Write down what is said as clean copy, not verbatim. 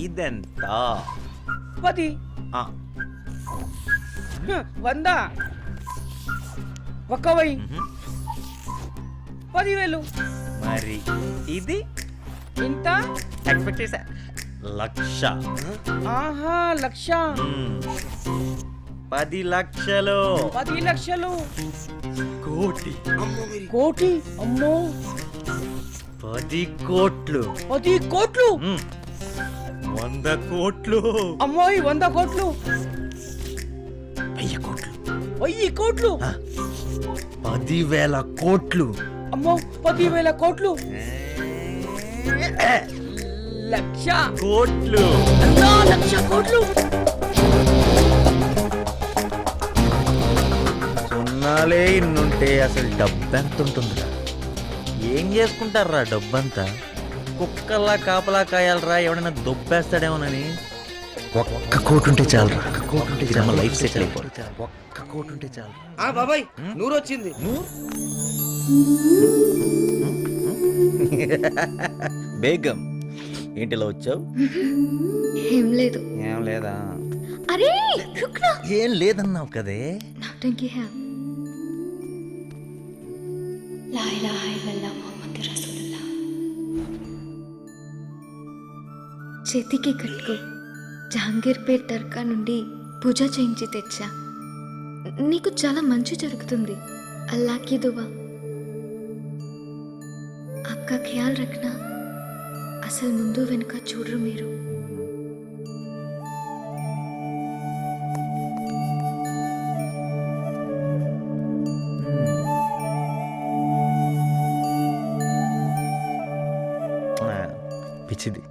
ఇదెంత? 10. ఆ, 100. ఒక్కవై మ్హూ. 10,000. మరి ఇది ఇంత. ఎక్స్పెక్ట్ చేశా. 1,00,000. ఆహా, 1,00,000. 10 లక్షలు. 10 లక్షలు. కోటి. కోటి. అమ్మో. 10 కోట్లు. 10 కోట్లు. 100 కోట్లు. అమ్మోయ్, 100 కోట్లు. 1000 కోట్లు. 1000 కోట్లు. 10,000 కోట్లు. అమ్మో, 10,000 కోట్లు. 1,00,000 కోట్లు. అన్నా, 1,00,000 కోట్లు. సున్నాలే ఇన్నుంటే అసలు డబ్బెంత ఉంటుందిరా? ఏం చేసుకుంటారా డబ్బంతా? కుక్కల్లా కాపలా కాయాలరా, ఎవడైనా దొబ్బేస్తాడేమోనని. 1 కోటి ఉంటే చాలరా. 1 కోటి ఉంటే చాలు, లైఫ్ సెటిల్ అయిపోతుంది. 1 కోటి ఉంటే చాలు. బాబాయ్, నూరు వచ్చింది. బేగం, ఏంటిలా వచ్చావు? ఏం లేదు. ఏం లేదా? అరే రుక్నా, ఏం లేదన్నావు కదే. నౌటంకి है లా ఇలాహ ఇల్లల్లాహ్ ముహమ్మద్ రసూలుల్లాహ్. చేతికి కట్టుకో. జహాంగీర్పేట్ దర్గా నుండి పూజ చేయించి తెచ్చా. నీకు చాలా మంచి జరుగుతుంది. అల్లాహ్కి దువా. आपका ख्याल रखना. అసలు ముందు వెనుక చూడరు మీరు. పిచ్చిది.